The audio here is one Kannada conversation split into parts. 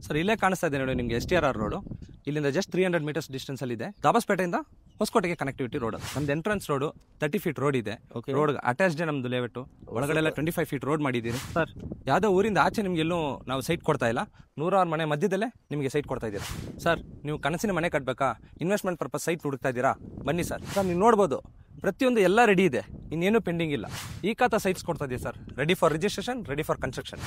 ಸರ್ ಇಲ್ಲೇ ಕಾಣಿಸ್ತಾ ಇದೆ ನೋಡಿ ನಿಮಗೆ STRR ರೋಡ್. ಇಲ್ಲಿಂದ ಜಸ್ಟ್ 300 ಮೀಟರ್ಸ್ ಡಿಸ್ಟೆನ್ಸ್ ಅಲ್ಲಿ ಇದೆ. ದಾಬಸ್ಪೇಟೆಯಿಂದ ಹೊಸಕೋಟೆಗೆ ಕನೆಕ್ಟಿವಿಟಿ ರೋಡ್. ನಮ್ದು ಎಂಟ್ರೆನ್ಸ್ ರೋಡ್ 30 ಫೀಟ್ ರೋಡ್ ಇದೆ. ರೋಡ್ ಅಟ್ಯಾಚ್ಡ್ ನಮ್ದು ಲೇಔಟ್. ಒಳಗಡೆ ಎಲ್ಲ 25 ಫೀಟ್ ರೋಡ್ ಮಾಡಿದ್ದೀರಿ ಸರ್. ಯಾವುದೋ ಊರಿಂದ ಆಚೆ ನಿಮ್ಗೆ ಎಲ್ಲೂ ನಾವು ಸೈಟ್ ಕೊಡ್ತಾ ಇಲ್ಲ. 106 ಮನೆ ಮಧ್ಯದಲ್ಲೇ ನಿಮಗೆ ಸೈಟ್ ಕೊಡ್ತಾ ಇದ್ದೀರಾ ಸರ್. ನೀವು ಕನಸಿನ ಮನೆ ಕಟ್ಟಬೇಕಾ, ಇನ್ವೆಸ್ಟ್ಮೆಂಟ್ ಪರ್ಪಸ್ ಸೈಟ್ ಹುಡುಕ್ತಾ ಇದ್ದೀರಾ, ಬನ್ನಿ ಸರ್. ಸರ್ ನೀವು ನೋಡ್ಬೋದು ಪ್ರತಿಯೊಂದು ಎಲ್ಲ ರೆಡಿ ಇದೆ, ಇನ್ನೇನು ಪೆಂಡಿಂಗ್ ಇಲ್ಲ. ಈ ಖಾತಾ ಸೈಟ್ಸ್ ಕೊಡ್ತಾ ಇದೀವಿ sir. Ready for registration, ready for construction.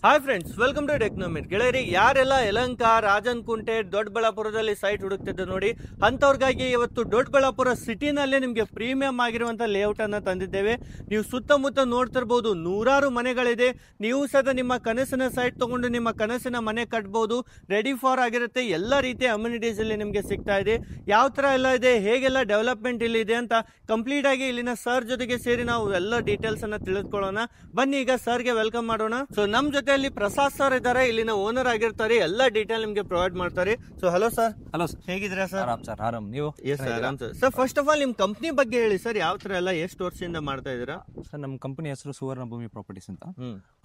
Hi friends, welcome to Technomit. ಗೆಳೆಯರಿ, ಯಾರೆಲ್ಲ ಯಲಹಂಕ, ರಾಜನಕುಂಟೆ, ದೊಡ್ಡಬಳ್ಳಾಪುರದಲ್ಲಿ ಸೈಟ್ ಹುಡುಕ್ತಿದ್ದೆ ನೋಡಿ, ಅಂಥವ್ರಿಗಾಗಿ ಇವತ್ತು ದೊಡ್ಡಬಳ್ಳಾಪುರ ಸಿಟಿನಲ್ಲೇ ನಿಮಗೆ ಪ್ರೀಮಿಯಂ ಆಗಿರುವಂಥ ಲೇಔಟ್ ಅನ್ನು ತಂದಿದ್ದೇವೆ. ನೀವು ಸುತ್ತಮುತ್ತ ನೋಡ್ತಿರ್ಬೋದು, ನೂರಾರು ಮನೆಗಳಿದೆ. ನೀವು ಸಹ ನಿಮ್ಮ ಕನಸಿನ ಸೈಟ್ ತಗೊಂಡು ನಿಮ್ಮ ಕನಸಿನ ಮನೆ ಕಟ್ಬೋದು. ರೆಡಿ ಫಾರ್ ಆಗಿರುತ್ತೆ. ಎಲ್ಲ ರೀತಿಯ ಅಮ್ಯುನಿಟೀಸ್ ಇಲ್ಲಿ ನಿಮಗೆ ಸಿಗ್ತಾ ಇದೆ. ಯಾವ ಥರ ಎಲ್ಲ ಇದೆ, ಹೇಗೆಲ್ಲ ಡೆವಲಪ್ಮೆಂಟ್ ಇಲ್ಲಿ ಇದೆ ಅಂತ ಕಂಪ್ಲೀಟ್ ಆಗಿ ಇಲ್ಲಿನ ಸರ್ ಜೊತೆಗೆ ಸೇರಿ ನಾವು ಎಲ್ಲ ಡೀಟೇಲ್ಸ್ ಅನ್ನ ತಿಳಿದುಕೊಳ್ಳೋಣ. ಬನ್ನಿ ಈಗ ಸರ್ಗೆ ವೆಲ್ಕಮ್ ಮಾಡೋಣ. ಸೊ ನಮ್ಮ ಜೊತೆ ಅಲ್ಲಿ ಪ್ರಸಾದ್ ಸರ್ ಇದ್ದಾರೆ, ಇಲ್ಲಿನ ಓನರ್ ಆಗಿರ್ತಾರೆ. ಎಲ್ಲ ಡೀಟೇಲ್ ನಿಮ್ಗೆ ಪ್ರೊವೈಡ್ ಮಾಡ್ತಾರೆ. So hello sir. Hello sir, ಹೇಗಿದ್ದೀರಾ ಸರ್? ಆರಾಮ್ ಸರ್, ಆರಾಮ್. ನೀವು? ಆರಾಮ್ sir. Sir first of all ನಿಮ್ ಕಂಪ್ನಿ ಬಗ್ಗೆ ಹೇಳಿ ಸರ್. ಯಾವ ತರ ಎಲ್ಲ ಎಷ್ಟು ವರ್ಷದಿಂದ ಮಾಡ್ತಾ ಇದ್ದೀರಾ? ಸರ್ ನಮ್ಮ ಕಂಪನಿ ಹೆಸರು ಸುವರ್ಣ ಭೂಮಿ ಪ್ರಾಪರ್ಟೀಸ್ ಅಂತ.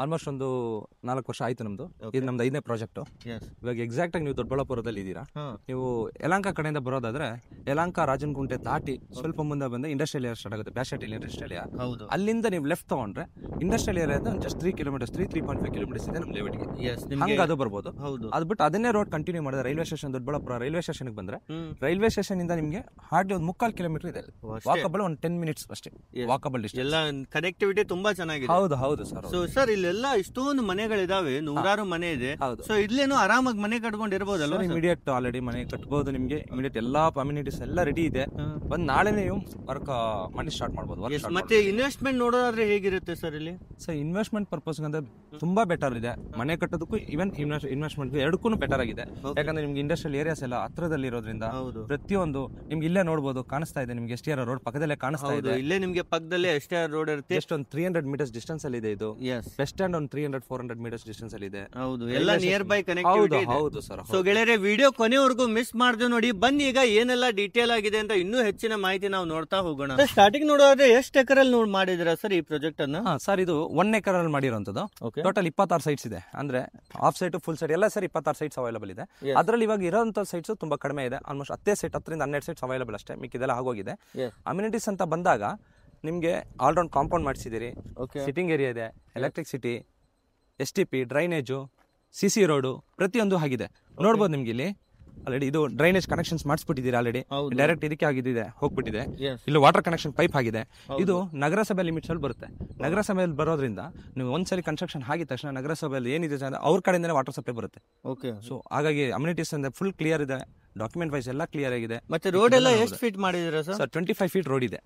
ಆಲ್ಮೋಸ್ಟ್ ಒಂದು 4 ವರ್ಷ ಆಯ್ತು ನಮ್ದು. ಇದು ನಮ್ದು 5ನೇ ಪ್ರಾಜೆಕ್ಟ್. ಇವಾಗ ಎಕ್ಸಾಕ್ಟ್ ಆಗಿ ನೀವು ದೊಡ್ಡಬಳ್ಳಾಪುರದಲ್ಲಿ ಇದ್ದೀರಾ. ನೀವು ಯಲಹಂಕ ಕಡೆಯಿಂದ ಬರೋದಾದ್ರೆ ಯಲಹಂಕ ರಾಜನಕುಂಟೆ ದಾಟಿ ಸ್ವಲ್ಪ ಮುಂದೆ ಬಂದ್ರೆ ಇಂಡಸ್ಟ್ರಿಯಲ್ ಏರಿಯಾ ಸ್ಟಾರ್ಟ್ ಆಗುತ್ತೆ. ಬ್ಯಾಶೆಟ್ ಇಂಡಸ್ಟ್ರಿಯಲ್ ಏರಿಯಾ. ಅಲ್ಲಿಂದ ನೀವು ಲೆಫ್ಟ್ ತಗೊಂಡ್ರೆ industrial area just 3 kilometres, 3.5 kilometres ಇದೆ ನಮ್ಮ ಲೇಔಟ್ಗೆ. ಹಂಗ ಅದು ಬರ್ಬೋದು. ಅದು ಬಿಟ್ಟು ಅದನ್ನೇ ರೋಡ್ ಕಂಟಿನ್ಯೂ ಮಾಡಿದ್ರೆ railway station, Doddaballapur railway station ಬಂದ್ರೆ ರೈಲ್ವೆ ಸ್ಟೇಷನ್ ಇಂದ ನಿಮಗೆ ಹಾರ್ಡ್ಲಿ ಒಂದು 3/4 ಕಿಲೋಮೀಟರ್ ಇದೆ. ವಾಕಬಲ್ ಒಂದು 10 ಮಿನಿಟ್ಸ್ ಅಷ್ಟೇ. Walkable distance. ಎಲ್ಲ ಕನೆಕ್ಟಿವಿಟಿ ತುಂಬಾ ಚೆನ್ನಾಗಿದೆ. ಹೌದು ಸರ್. ಸೊ ಸರ್ ಇಲ್ಲೆಲ್ಲ ಇಷ್ಟೊಂದು ಮನೆಗಳಿದಾವೆ, ನೂರಾರು ಮನೆ ಇದೆ. ಸೊ ಇಲ್ಲೇನು ಆರಾಮಾಗಿ ಮನೆ ಕಟ್ಕೊಂಡಿರ್ಬೋದಲ್ಲ? ಇಮಿಡಿಯೇಟ್ ಆಲ್ರೆಡಿ ಮನೆ ಕಟ್ಬೋದು. ನಿಮ್ಗೆ ಇಮಿಡಿಯೇಟ್ ಎಲ್ಲಾ ಅಮ್ಯುನಿಟೀಸ್ ಎಲ್ಲ ರೆಡಿ ಇದೆ. ಬಂದ್ ನಾಳೆ ನೀವು ವರ್ಕ್ ಮಾಡಿ ಸ್ಟಾರ್ಟ್ ಮಾಡಬಹುದು. ಮತ್ತೆ ಇನ್ವೆಸ್ಟ್ಮೆಂಟ್ ನೋಡೋದಾದ್ರೆ ಹೇಗಿರುತ್ತೆ ಸರ್ ಇಲ್ಲಿ? ಸರ್ ಇನ್ವೆಸ್ಟ್ಮೆಂಟ್ ಪರ್ಪಸ್ ಅಂದ್ರೆ ತುಂಬಾ ಬೆಟರ್ ಇದೆ. ಮನೆ ಕಟ್ಟೋದಕ್ಕೂ ಇವನ್ ಇನ್ವೆಸ್ಟ್ಮೆಂಟ್ ಎರಡಕ್ಕೂ ಬೆಟರ್ ಆಗಿದೆ. ಯಾಕಂದ್ರೆ ನಿಮ್ಗೆ ಇಂಡಸ್ಟ್ರಿಯಲ್ ಏರಿಯಾಸ್ ಎಲ್ಲ ಹತ್ರದಲ್ಲಿ ಇರೋದ್ರಿಂದ ಪ್ರತಿಯೊಂದು ನಿಮ್ಗೆ ಇಲ್ಲೇ ನೋಡಬಹುದು. ಕಾಣಿಸ್ತಾ ಇದೆ ನಿಮ್ಗೆ STRR ರೋಡ್ ಪಕ್ಕದಲ್ಲೇ ಕಾಣಿಸ್ತಾ ಇದೆ. ಇಲ್ಲೇ ನಿಮ್ಗೆ ಪಕ್ಕದಲ್ಲೇ STRR ರೋಡ್ ಇರುತ್ತೆ. ಜಸ್ಟ್ ಒಂದು 300 ಮೀಟರ್ಸ್ ಡಿಸ್ಟೆನ್ಸ್ ಅಲ್ಲಿ ಇದೆ ಇದು. ಬೆಸ್ಟ್ ಸ್ಟ್ಯಾಂಡ್ ಒಂದು 300-400 ಮೀಟರ್ಸ್ ಡಿಸ್ಟೆನ್ಸ್ ಅಲ್ಲಿ ಇದೆ. ಹೌದು, ಎಲ್ಲ ನಿಯರ್ ಬೈ ಕನೆಕ್ಟಿವಿಟಿ ಇದೆ. ಹೌದು ಸರ್. ಸೊ ಗೆಳೆಯರೆ, ವಿಡಿಯೋ ಕೊನೆವರೆಗೂ ಮಿಸ್ ಮಾಡದೆ ನೋಡಿ. ಬನ್ನಿ ಈಗ ಏನೆಲ್ಲ ಡೀಟೇಲ್ ಆಗಿದೆ ಅಂತ ಇನ್ನೂ ಹೆಚ್ಚಿನ ಮಾಹಿತಿ ನಾವು ನೋಡ್ತಾ ಹೋಗೋಣ. ಸ್ಟಾರ್ಟಿಂಗ್ ನೋಡೋದ್ರೆ ಎಷ್ಟು ಎಕರಲ್ಲಿ ಮಾಡಿದಿರಾ ಸರ್ ಈ ಪ್ರಾಜೆಕ್ಟ್ ಅನ್ನ? ಸರ್ ಇದು 1 ಎಕರ್ ಅಲ್ಲಿ ಮಾಡಿರೋಂಥದ್ದು. ಟೋಟಲ್ 26 ಸೈಟ್ಸ್ ಇದೆ. ಅಂದ್ರೆ ಆಫ್ ಸೈಟ್, ಫುಲ್ ಸೈಟ್ ಎಲ್ಲ ಸರ್ 26 ಸೈಟ್ಸ್ ಅವೈಲೇಬಲ್ ಇದೆ. ಅದರಲ್ಲಿ ಇವಾಗ ಇರೋಂಥ ಸೈಟ್ಸ್ ತುಂಬಾ ಕಡಿಮೆ ಇದೆ. ಆಲ್ಮೋಸ್ಟ್ 10 ಸೈಟ್, 10-12 ಸೈಟ್ಸ್ ಅವೈಲೇಬಲ್ ಅಷ್ಟೇ. ಮಿಕ್ಕಿದೆಲ್ಲ ಆಗೋಗಿದೆ. ಅಮ್ಯುನಿಟೀಸ್ ಅಂತ ಬಂದಾಗ ನಿಮ್ಗೆ ಆಲ್ರೌಂಡ್ ಕಾಂಪೌಂಡ್ ಮಾಡಿಸಿದಿರಿ, ಸಿಟ್ಟಿಂಗ್ ಏರಿಯಾ ಇದೆ, electricity, STP, drainage, CC road ಪ್ರತಿಯೊಂದು ಆಗಿದೆ. ನೋಡ್ಬೋದು ನಿಮ್ಗೆ ಇಲ್ಲಿ ಆಲ್ರೆಡಿ ಇದು ಡ್ರೈನೇಜ್ ಕನೆಕ್ಷನ್ಸ್ ಮಾಡಿಸ್ಬಿಟ್ಟಿದ್ದೀರಿ. ಆಲ್ರೆಡಿ ಡೈರೆಕ್ಟ್ ಇದಕ್ಕೆ ಆಗಿದ್ದಿದೆ, ಹೋಗ್ಬಿಟ್ಟಿದೆ. ಇಲ್ಲಿ ವಾಟರ್ ಕನೆಕ್ಷನ್ ಪೈಪ್ ಆಗಿದೆ. ಇದು ನಗರಸಭೆ ಲಿಮಿಟ್ಸ್ ಅಲ್ಲಿ ಬರುತ್ತೆ. ನಗರಸಭೆಯಲ್ಲಿ ಬರೋದ್ರಿಂದ ನೀವು ಒಂದ್ಸಲಿ ಕನ್ಸ್ಟ್ರಕ್ಷನ್ ಆಗಿದ ತಕ್ಷಣ ನಗರಸಭೆಯಲ್ಲಿ ಏನಿದೆ ಅವ್ರ ಕಡೆಯಿಂದನೇ ವಾಟರ್ ಸಪ್ಲೈ ಬರುತ್ತೆ. ಸೊ ಹಾಗಾಗಿ ಅಮ್ಯುನಿಟೀಸ್ ಅಂದ್ರೆ ಫುಲ್ ಕ್ಲಿಯರ್ ಇದೆ. ಡಾಕ್ಯುಮೆಂಟ್ ವೈಸ್ ಎಲ್ಲ ಕ್ಲಿಯರ್ ಆಗಿದೆ. ಮತ್ತೆ ರೋಡ್ ಎಲ್ಲ ಎಷ್ಟು ಫೀಟ್ ಮಾಡಿದಿರಾ ಸರ್? 25 ಫೀಟ್ ರೋಡ್ ಇದೆ.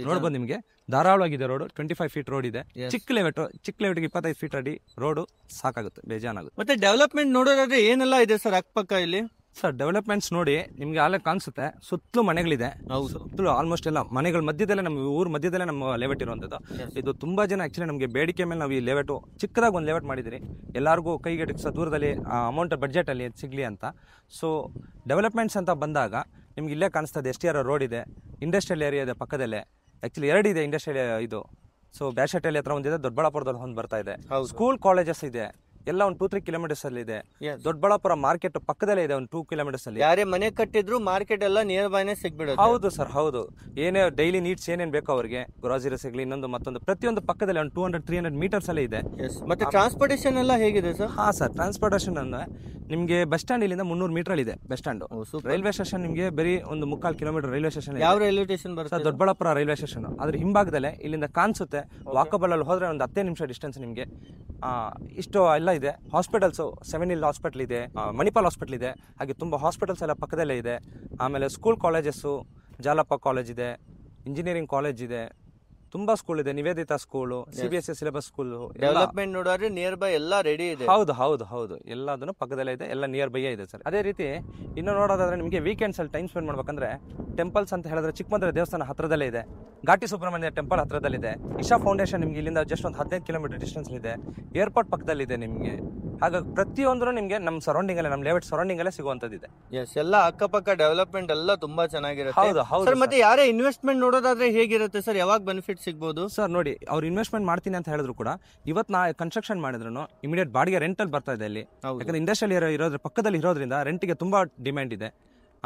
ನೋಡ್ಬೋದು ನಿಮ್ಗೆ ಧಾರಾಳವಾಗಿದೆ ರೋಡ್. 25 ಫೀಟ್ ರೋಡ್ ಇದೆ. ಚಿಕ್ಕ ಲೆವೆಟ್ 25 ಫೀಟ್ ಅಡಿ ರೋಡ್ ಸಾಕಾಗುತ್ತೆ, ಬೇಜಾನಾಗುತ್ತೆ. ಮತ್ತೆ ಡೆವಲಪ್ಮೆಂಟ್ ನೋಡೋದಾದ್ರೆ ಏನೆಲ್ಲ ಇದೆ ಸರ್ ಅಕ್ಕಪಕ್ಕ ಇಲ್ಲಿ? ಸರ್ ಡೆವಲಪ್ಮೆಂಟ್ಸ್ ನೋಡಿ ನಿಮ್ಗೆ ಅಲ್ಲೇ ಕಾಣಿಸುತ್ತೆ. ಸುತ್ತಲೂ ಮನೆಗಳಿದೆ. ಸುತ್ತಲೂ ಆಲ್ಮೋಸ್ಟ್ ಎಲ್ಲ ಮನೆಗಳ ಮಧ್ಯದಲ್ಲೇ, ನಮ್ಮ ಊರ್ ಮಧ್ಯದಲ್ಲೇ ನಮ್ಮ ಲೇಔಟ್ ಇರುವಂತದ್ದು. ಇದು ತುಂಬಾ ಜನ ಆಕ್ಚುಲಿ ನಮಗೆ ಬೇಡಿಕೆ ಮೇಲೆ ನಾವು ಈ ಲೇಔಟ್ ಚಿಕ್ಕದಾಗಿ ಒಂದು ಲೇಔಟ್ ಮಾಡಿದಿರಿ. ಎಲ್ಲರಿಗೂ ಕೈಗೆಟುಕಿಸೋ ದೂರದಲ್ಲಿ ಅಮೌಂಟ್ ಬಡ್ಜೆಟ್ ಅಲ್ಲಿ ಸಿಗ್ಲಿ ಅಂತ. ಸೊ ಡೆವಲಪ್ಮೆಂಟ್ಸ್ ಅಂತ ಬಂದಾಗ ನಿಮ್ಗೆ ಇಲ್ಲೇ ಕಾಣಿಸ್ತದೆ STRR ರೋಡ್ ಇದೆ, ಇಂಡಸ್ಟ್ರಿಯಲ್ ಏರಿಯಾ ಇದೆ ಪಕ್ಕದಲ್ಲೇ. ಆಕ್ಚುಲಿ 2 ಇದೆ ಇಂಡಸ್ಟ್ರಿಯಲ್ ಇದು. ಸೊ ಬ್ಯಾಶೆಟ್ಟಲ್ಲಿ ಹತ್ರ ಒಂದಿದೆ, ದೊಡ್ಡಬಳ್ಳಾಪುರದಲ್ಲಿ ಒಂದು ಬರ್ತಾ ಇದೆ. ಸ್ಕೂಲ್ ಕಾಲೇಜಸ್ ಇದೆ ಎಲ್ಲ ಒಂದು 2-3 ಕಿಲೋಮೀಟರ್ಸ್ ಅಲ್ಲಿ ಇದೆ. ದೊಡ್ಡಬಳ್ಳಾಪುರ ಮಾರ್ಕೆಟ್ ಪಕ್ಕದಲ್ಲೇ ಇದೆ ಒಂದು 2 ಕಿಲೋಮೀಟರ್ಸ್ ಅಲ್ಲಿ. ಯಾರೇ ಮನೆ ಕಟ್ಟಿದ್ರು ಮಾರ್ಕೆಟ್ ಎಲ್ಲ ನಿಯರ್ ಬೈನೇ ಸಿಗ್ಬಿಡುತ್ತೆ. ಹೌದು ಸರ್, ಹೌದು. ಏನೇ ಡೈಲಿ ನೀಡ್ಸ್ ಏನೇನ್ ಬೇಕೋ ಅವ್ರಿಗೆ, ಗ್ರೋಸರೀಸ್ ಸಿಗ್ಲಿ, ಇನ್ನೊಂದು ಮತ್ತೊಂದು ಪ್ರತಿಯೊಂದು ಪಕ್ಕದಲ್ಲಿ ಒಂದು 200-300 ಮೀಟರ್ಸ್ ಅಲ್ಲೇ ಇದೆ. ಮತ್ತೆ ಟ್ರಾನ್ಸ್ಪೋರ್ಟೇಷನ್ ಎಲ್ಲ ಹೇಗಿದೆ ಸರ್? ಸರ್ ಟ್ರಾನ್ಸ್ಪೋರ್ಟೇಷನ್ ಅಂದ್ರೆ ನಿಮ್ಗೆ ಬಸ್ ಸ್ಟ್ಯಾಂಡ್ ಇಲ್ಲಿಂದ 300 ಮೀಟರ್ ಇದೆ ಬಸ್ ಸ್ಟ್ಯಾಂಡ್. ರೈಲ್ವೆ ಸ್ಟೇಷನ್ ನಿಮ್ಗೆ ಬರೀ ಒಂದು 3/4 ಕಿಲೋಮೀಟರ್ ರೈಲ್ವೆ ಸ್ಟೇಷನ್. ಯಾವ ರೈಲ್ವೆ ಸ್ಟೇಷನ್ ಬರುತ್ತೆ? Doddaballapur railway station. ಅದ್ರ ಹಿಂಭಾಗದಲ್ಲೇ ಇಲ್ಲಿಂದ ಕಾಣಿಸುತ್ತೆ. ವಾಕಬಲ್ ಅಲ್ಲಿ ಹೋದ್ರೆ ಒಂದು 10 ನಿಮಿಷ ಡಿಸ್ಟೆನ್ಸ್ ನಿಮ್ಗೆ. ಇಷ್ಟು ಎಲ್ಲ ಇದೆ. ಹಾಸ್ಪಿಟಲ್ಸ್ 7 Hill ಹಾಸ್ಪಿಟಲ್ ಇದೆ, ಮಣಿಪಾಲ್ ಹಾಸ್ಪಿಟಲ್ ಇದೆ. ಹಾಗೆ ತುಂಬಾ ಹಾಸ್ಪಿಟಲ್ಸ್ ಎಲ್ಲ ಪಕ್ಕದಲ್ಲೇ ಇದೆ. ಆಮೇಲೆ ಸ್ಕೂಲ್ ಕಾಲೇಜಸ್ಸು, ಜಾಲಪ್ಪ ಕಾಲೇಜ್ ಇದೆ, ಇಂಜಿನಿಯರಿಂಗ್ ಕಾಲೇಜ್ ಇದೆ, ತುಂಬಾ ಸ್ಕೂಲ್ ಇದೆ, Nivedita school, CBSE syllabus school, development ನೋಡಿದ್ರೆ ನಿಯರ್ ಬೈ ಎಲ್ಲ ರೆಡಿ ಇದೆ. ಹೌದು ಹೌದು ಹೌದು, ಎಲ್ಲದನ್ನು ಪಕ್ಕದಲ್ಲೇ ಇದೆ, ಎಲ್ಲ ನಿಯರ್ ಬೈ ಇದೆ ಸರ್. ಅದೇ ರೀತಿ ಇನ್ನು ನೋಡೋದಾದ್ರೆ ನಿಮಗೆ ವೀಕೆಂಡ್ಸ್ ಅಲ್ಲಿ ಟೈಮ್ ಸ್ಪೆಂಡ್ ಮಾಡ್ಬೇಕಂದ್ರೆ ಟೆಂಪಲ್ಸ್ ಅಂತ ಹೇಳಿದ್ರೆ ಚಿಕ್ಕಮಂದಿರ ದೇವಸ್ಥಾನ ಹತ್ರದಲ್ಲೇ ಇದೆ, ಘಾಟಿ ಸುಬ್ರಹ್ಮಣ್ಯ ಟೆಂಪಲ್ ಹತ್ರದಲ್ಲಿದೆ, ಇಶಾ ಫೌಂಡೇಶನ್ ನಿಮ್ಗೆ ಇಲ್ಲಿಂದ ಜಸ್ಟ್ ಒಂದು 15 ಕಿಲೋಮೀಟರ್ ಡಿಸ್ಟೆನ್ಸ್ ಇದೆ, ಏರ್ಪೋರ್ಟ್ ಪಕ್ಕದಲ್ಲಿದೆ ನಿಮಗೆ. ಹಾಗಾಗಿ ಪ್ರತಿಯೊಂದು ನಿಮಗೆ ನಮ್ಮ ಸರೌಂಡಿಂಗ್ ಅಲ್ಲೇ, ನಮ್ಮ ಲೇಔಟ್ ಸರೌಂಡಿಂಗ್ ಅಲ್ಲೇ ಸಿಗುವಂತದ್ದಿದೆ. ಎಸ್, ಎಲ್ಲ ಅಕ್ಕಪಕ್ಕ ಡೆವಲಪ್ಮೆಂಟ್ ಎಲ್ಲ ತುಂಬಾ ಚೆನ್ನಾಗಿರುತ್ತೆ. ಹೌದು ಹೌದು ಸರ್, ಮತ್ತೆ ಯಾರೇ ಇನ್ವೆಸ್ಟ್ಮೆಂಟ್ ನೋಡೋದಾದ್ರೆ ಹೇಗಿರುತ್ತೆ ಸರ್? ಯಾವಾಗ ಬೆನಿಫಿಟ್ ಸಿಗಬಹುದು ಸರ್? ನೋಡಿ, ಅವ್ರು ಇನ್ವೆಸ್ಟ್ಮೆಂಟ್ ಮಾಡ್ತೀನಿ ಅಂತ ಹೇಳಿದ್ರು ಕೂಡ ಇವತ್ತು ನಾ ಕನ್ಸ್ಟ್ರಕ್ಷನ್ ಮಾಡಿದ್ರು ಇಮಿಡಿಯೇಟ್ ಬಾಡಿಗೆ ರೆಂಟಲ್ ಬರ್ತಾ ಇದೆ ಇಲ್ಲಿ. ಯಾಕಂದ್ರೆ ಇಂಡಸ್ಟ್ರಿಯಲ್ ಇರೋದ್ರ ಪಕ್ಕದಲ್ಲಿ ಇರೋದ್ರಿಂದ ರೆಂಟ್ಗೆ ತುಂಬಾ ಡಿಮ್ಯಾಂಡ್ ಇದೆ.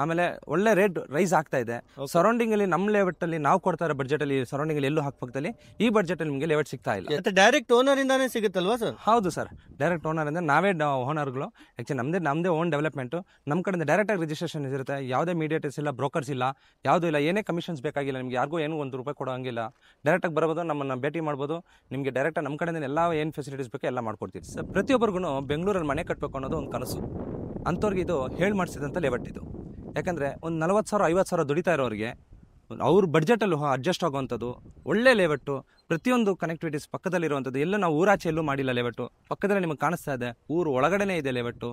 ಆಮೇಲೆ ಒಳ್ಳೆ ರೇಟ್ ರೈಸ್ ಆಗ್ತಾ ಇದೆ. ಸರೌಂಡಿಂಗ್ ಅಲ್ಲಿ ನಮ್ಮ ಲೇಔಟ್ ಅಲ್ಲಿ ನಾವು ಕೊಡ್ತಾ ಇರೋ ಬಡ್ಜೆಟ್ ಅಲ್ಲಿ ಸರೌಂಡಿಂಗ್ ಅಲ್ಲಿ ಎಲ್ಲೂ ಹಾಕ್ಪಕ್ಕದಲ್ಲಿ ಈ ಬಡ್ಜೆಟ್ ಅಲ್ಲಿ ನಿಮಗೆ ಲೇಔಟ್ ಸಿಗ್ತಾ ಇಲ್ಲ. ಮತ್ತೆ ಡೈರೆಕ್ಟ್ ಓನರ್ ಇಂದಾನೇ ಸಿಗುತ್ತಲ್ವಾ ಸರ್? ಹೌದು ಸರ್, ಡೈರೆಕ್ಟ್ ಓನರ್ ಅಂದ್ರೆ ನಾವೇ ಓನರ್ಗಳು. ಆಕ್ಚುಲಿ ನಮ್ದೇ ಓನ್ ಡೆವಲಪ್ಮೆಂಟ್, ನಮ್ಮ ಕಡೆಯಿಂದ ಡೈರೆಕ್ಟ್ ಆಗಿ ರಿಜಿಸ್ಟ್ರೇಷನ್ ಇರುತ್ತೆ. ಯಾವುದೇ ಮೀಡಿಯೇಟರ್ಸ್ ಇಲ್ಲ, ಬ್ರೋಕರ್ಸ್ ಇಲ್ಲ, ಯಾವುದೂ ಇಲ್ಲ, ಏನೇ ಕಮಿಷನ್ಸ್ ಬೇಕಾಗಿಲ್ಲ ನಿಮಗೆ. ಯಾರಿಗೂ ಏನು ₹1 ಕೊಡೋ ಹಂಗಿಲ್ಲ. ಡೈರೆಕ್ಟ್ ಆಗಿ ಬರ್ಬೋದು, ನಮ್ಮನ್ನ ಭೇಟಿ ಮಾಡ್ಬೋದು. ನಿಮಗೆ ಡೈರೆಕ್ಟ್ ನಮ್ಮ ಕಡೆಯಿಂದ ಎಲ್ಲ ಏನು ಫೆಸಿಲಿಟೀಸ್ ಬೇಕೋ ಎಲ್ಲ ಮಾಡ್ಕೊಡ್ತೀವಿ ಸರ್. ಪ್ರತಿಯೊಬ್ಬರಿಗೂ ಬೆಂಗಳೂರಲ್ಲಿ ಮನೆ ಕಟ್ಟಬೇಕು ಅನ್ನೋದು ಒಂದು ಕನಸು. ಅಂಥವ್ರಿಗೆ ಇದು ಹೇಳಿ ಮಾಡಿಸಿದಂಥ ಲೇಔಟ್ ಇದು. ಯಾಕಂದರೆ ಒಂದು 40,000 50,000 ದುಡಿತಾ ಇರೋರಿಗೆ ಅವ್ರ ಬಡ್ಜೆಟಲ್ಲೂ ಅಡ್ಜಸ್ಟ್ ಆಗುವಂಥದ್ದು ಒಳ್ಳೆ ಲೇಔಟು. ಪ್ರತಿಯೊಂದು ಕನೆಕ್ಟಿವಿಟೀಸ್ ಪಕ್ಕದಲ್ಲಿರುವಂಥದ್ದು, ಎಲ್ಲೂ ನಾವು ಊರಾಚೆ ಎಲ್ಲೂ ಮಾಡಿಲ್ಲ ಲೇಔಟು. ಪಕ್ಕದಲ್ಲೇ ನಿಮಗೆ ಕಾಣಿಸ್ತಾ ಇದೆ, ಊರು ಒಳಗಡೆನೇ ಇದೆ ಲೇಔಟು.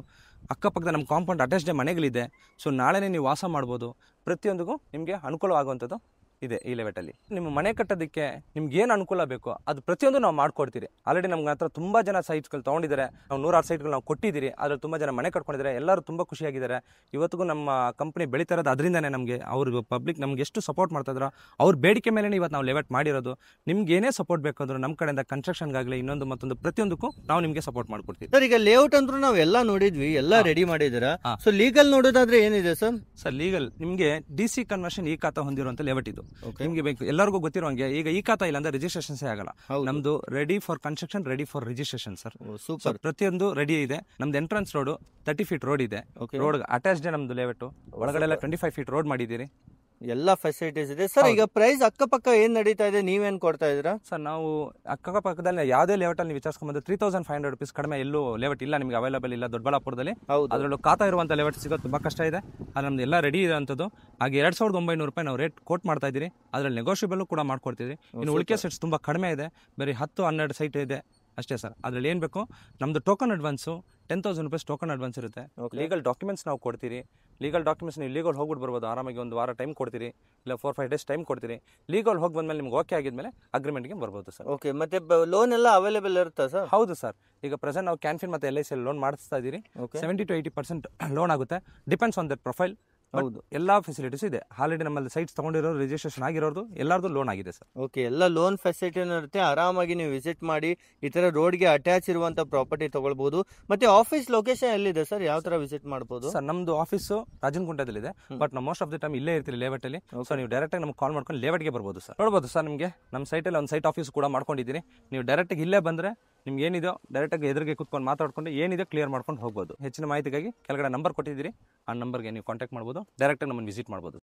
ಅಕ್ಕಪಕ್ಕದ ನಮ್ಮ ಕಾಂಪೌಂಡ್ ಅಟ್ಯಾಚ್ಡ್ ಮನೆಗಳಿದೆ. ಸೊ ನಾಳೆನೇ ನೀವು ವಾಸ ಮಾಡ್ಬೋದು. ಪ್ರತಿಯೊಂದಿಗೂ ನಿಮಗೆ ಅನುಕೂಲ ಆಗುವಂಥದ್ದು ಇದೆ ಈ ಲೇಔಟಲ್ಲಿ. ನಿಮ್ಮ ಮನೆ ಕಟ್ಟೋದಕ್ಕೆ ನಿಮ್ಗೆ ಏನು ಅನುಕೂಲ ಬೇಕೋ ಅದು ಪ್ರತಿಯೊಂದು ನಾವು ಮಾಡ್ಕೊಡ್ತೀರಿ. ಆಲ್ರೆಡಿ ನಮ್ಗೆ ಹತ್ರ ತುಂಬ ಜನ ಸೈಟ್ಸ್ಗಳು ತೊಗೊಂಡಿದ್ದಾರೆ. ನಾವು 106 ಸೈಟ್ಗಳು ನಾವು ಕೊಟ್ಟಿದ್ದೀರಿ. ಅದ್ರಲ್ಲಿ ತುಂಬ ಜನ ಮನೆ ಕಟ್ಕೊಂಡಿದ್ದಾರೆ. ಎಲ್ಲರೂ ತುಂಬ ಖುಷಿಯಾಗಿದ್ದಾರೆ. ಇವತ್ತಿಗೂ ನಮ್ಮ ಕಂಪ್ನಿ ಬೆಳೀತಾ ಇರೋದು ಅದರಿಂದನೇ. ನಮಗೆ ಅವ್ರಿಗೆ ಪಬ್ಲಿಕ್ ನಮ್ಗೆ ಎಷ್ಟು ಸಪೋರ್ಟ್ ಮಾಡ್ತಾಯಿದ್ರು, ಅವ್ರ ಬೇಡಿಕೆ ಮೇಲೆ ಇವತ್ತು ನಾವು ಲೇಔಟ್ ಮಾಡಿರೋದು. ನಿಮ್ಗೆ ಏನೇ ಸಪೋರ್ಟ್ ಬೇಕಾದ್ರೂ ನಮ್ಮ ಕಡೆಯಿಂದ ಕನ್ಸ್ಟ್ರಕ್ಷನ್ಗಾಗಲಿ ಇನ್ನೊಂದು ಮತ್ತೊಂದು ಪ್ರತಿಯೊಂದಕ್ಕೂ ನಾವು ನಿಮಗೆ ಸಪೋರ್ಟ್ ಮಾಡ್ಕೊಡ್ತೀವಿ ಸರ್. ಈಗ ಲೇಔಟ್ ಅಂದ್ರೂ ನಾವು ಎಲ್ಲ ನೋಡಿದ್ವಿ, ಎಲ್ಲ ರೆಡಿ ಮಾಡಿದ್ದೀರಾ. ಸೊ ಲೀಗಲ್ ನೋಡೋದಾದ್ರೆ ಏನಿದೆ ಸರ್? ಸರ್, ಲೀಗಲ್ ನಿಮಗೆ DC ಕನ್ವರ್ಷನ್ ಈ ಖಾತಾ ಹೊಂದಿರುವಂಥ ಲೇಔಟ್ ಇದು. ನಿಮಗೆ ಬೇಕು ಎಲ್ಲರಿಗೂ ಗೊತ್ತಿರೋಂಗೆ. ಈಗ ಈ ಖಾತಾ ಇಲ್ಲ ಅಂದ್ರೆ ರಿಜಿಸ್ಟ್ರೇಷನ್ಸೇ ಆಗಲ್ಲ. ನಮ್ದು ready for construction, ready for registration sir. Super. ಪ್ರತಿಯೊಂದು ರೆಡಿ ಇದೆ. ನಮ್ದು ಎಂಟ್ರೆನ್ಸ್ ರೋಡ್ 30 ಫೀಟ್ ರೋಡ್ ಇದೆ. ರೋಡ್ ಅಟ್ಯಾಚ್ಡ್ ನಮ್ದು ಲೇಔಟ್. ಒಳಗಡೆ ಎಲ್ಲ 25 ಫೀಟ್ ರೋಡ್ ಮಾಡಿದ್ದೀರಿ. ಎಲ್ಲ ಫೆಸಿಲಿಟೀಸ್ ಇದೆ ಸರ್. ಈಗ ಪ್ರೈಸ್ ಅಕ್ಕಪಕ್ಕ ಏನ್ ನಡೀತಾ ಇದೆ, ನೀವೇನ್ ಕೊಡ್ತಾ ಇದ್ದೀರಾ ಸರ್? ನಾವು ಅಕ್ಕಪಕ್ಕದಲ್ಲಿ ಯಾವುದೇ ಲೇಔಟ್ ಅಲ್ಲಿ ನೀವು ವಿಚಾರಿಸ್ಕೊಂಡ್ಬಂದ್ರೆ ₹3,500 ಕಡಿಮೆ ಎಲ್ಲೂ ಲೇಔಟ್ ಇಲ್ಲ ನಿಮಗೆ ಅವೈಲೇಬಲ್ ಇಲ್ಲ ದೊಡ್ಡಬಳ್ಳಾಪುರದಲ್ಲಿ. ಅದರಲ್ಲೂ ಖಾತಾ ಇರುವಂಥ ಲೇಔಟ್ ಸಿಗೋದು ತುಂಬಾ ಕಷ್ಟ ಇದೆ. ಅದು ನಮ್ದು ಎಲ್ಲ ರೆಡಿ ಇದೆ ಅಂಥದ್ದು. ಹಾಗೆ ₹2,900 ನಾವು ರೇಟ್ ಕೋಟ್ ಮಾಡ್ತಾ ಇದ್ದೀರಿ. ಅದ್ರಲ್ಲಿ ನೆಗೋಷಿಯಬಲ್ ಕೂಡ ಮಾಡ್ಕೊಡ್ತೀವಿ. ಇನ್ನು ಉಳಿಕೆ ಸೈಟ್ಸ್ ತುಂಬಾ ಕಡಿಮೆ ಇದೆ, ಬರೀ 10-12 ಸೈಟ್ ಇದೆ ಅಷ್ಟೇ ಸರ್. ಅದ್ರಲ್ಲಿ ಏನು ಬೇಕು, ನಮ್ದು ಟೋಕನ್ ಅಡ್ವಾನ್ಸು ₹10,000 ಟೋಕನ್ ಅಡ್ವಾನ್ಸ್ ಇರುತ್ತೆ. ಲೀಗಲ್ ಡಾಕ್ಯುಮೆಂಟ್ಸ್ ನಾವು ಕೊಡ್ತೀರಿ. ಲೀಗಲ್ ಡಾಕ್ಯುಮೆಂಟ್ಸ್ ನೀವು ಲೀಗಲ್ ಹೋಗ್ಬಿಟ್ಟು ಬರ್ಬೋದು ಆರಾಮಾಗಿ. ಒಂದು ವಾರ ಟೈಮ್ ಕೊಡ್ತೀರಿ, ಇಲ್ಲ 4-5 ಡೇಸ್ ಟೈಮ್ ಕೊಡ್ತೀರಿ. ಲೀಗಲ್ ಹೋಗಿ ಬಂದ್ಮೇಲೆ ನಿಮ್ಗೆ ಓಕೆ ಆಗಿದ್ಮೇಲೆ ಅಗ್ರಿಮೆಂಟ್ಗೆ ಬರ್ಬೋದು ಸರ್. ಓಕೆ. ಮತ್ತೆ ಲೋನ್ ಎಲ್ಲ ಅವೈಲೇಬಲ್ ಇರುತ್ತಾ ಸರ್? ಹೌದು ಸರ್. ಈಗ ಪ್ರೆಸೆಂಟ್ ನಾವು ಕ್ಯಾನ್ಫಿನ್ ಮತ್ತು LIC ಲೋನ್ ಮಾಡಿಸ್ತಾ ಇದ್ದೀರಿ. 70 to 80% ಲೋನ್ ಆಗುತ್ತೆ. Depends on that profile. ಹೌದು, ಎಲ್ಲಾ ಫೆಸಿಲಿಟೀಸ್ ಇದೆ. ಆಲ್ರೆಡಿ ನಮ್ಮಲ್ಲಿ ಸೈಟ್ಸ್ ತಗೊಂಡಿರೋ, ರಿಜಿಸ್ಟ್ರೇಷನ್ ಆಗಿರೋದು ಎಲ್ಲರದು ಲೋನ್ ಆಗಿದೆ ಸರ್. ಓಕೆ, ಎಲ್ಲ ಲೋನ್ ಫೆಸಿಲಿಟಿ ಇರುತ್ತೆ. ಆರಾಮಾಗಿ ನೀವು ವಿಸಿಟ್ ಮಾಡಿ ಈ ತರ ರೋಡ್ಗೆ ಅಟ್ಯಾಚ್ ಇರುವಂತ ಪ್ರಾಪರ್ಟಿ ತಗೊಳ್ಬಹುದು. ಮತ್ತೆ ಆಫೀಸ್ ಲೊಕೇಶನ್ ಎಲ್ಲಿದೆ ಸರ್? ಯಾವ ತರ ವಿಸಿಟ್ ಮಾಡಬಹುದು ಸರ್? ನಮ್ದು ಆಫೀಸು ರಾಜನಗುಂಟದಲ್ಲಿದೆ. ಬಟ್ ನಾವು ಮೋಸ್ಟ್ ಆಫ್ ದ ಟೈಮ್ ಇಲ್ಲೇ ಇರ್ತೀವಿ ಲೇಔಟ್ ಅಲ್ಲಿ. ಸೊ ನೀವು ಡೈರೆಕ್ಟ್ ಆಗಿ ನಮ್ಗೆ ಕಾಲ್ ಮಾಡ್ಕೊಂಡು ಲೇಔಟ್ಗೆ ಬರ್ಬೋದು ಸರ್. ನೋಡ್ಬೋದು ಸರ್, ನಿಮಗೆ ನಮ್ಮ ಸೈಟಲ್ಲಿ ಒಂದು ಸೈಟ್ ಆಫೀಸ್ ಕೂಡ ಮಾಡ್ಕೊಂಡಿದ್ದೀನಿ. ನೀವು ಡೈರೆಕ್ಟ್ ಆಗಿ ಇಲ್ಲೇ ಬಂದ್ರೆ ನಿಮ್ಗೆ ಏನಿದೆಯೋ ಡೈರೆಕ್ಟ್ ಆಗಿ ಎದುರಿಗೆ ಕೂತ್ಕೊಂಡು ಮಾತಾಡ್ಕೊಂಡು ಏನಿದೆ ಕ್ಲಿಯರ್ ಮಾಡ್ಕೊಂಡು ಹೋಗ್ಬೋದು. ಹೆಚ್ಚಿನ ಮಾಹಿತಿಗಾಗಿ ಕೆಳಗಡೆ ನಂಬರ್ ಕೊಟ್ಟಿದ್ದೀರಿ, ಆ ನಂಬರ್ಗೆ ನೀವು ಕಾಂಟ್ಯಾಕ್ಟ್ ಮಾಡ್ಬೋದು. ಡೈರೆಕ್ಟ್ ಆಗಿ ನಮ್ಮನ್ನು ವಿಸಿಟ್ ಮಾಡ್ಬೋದು.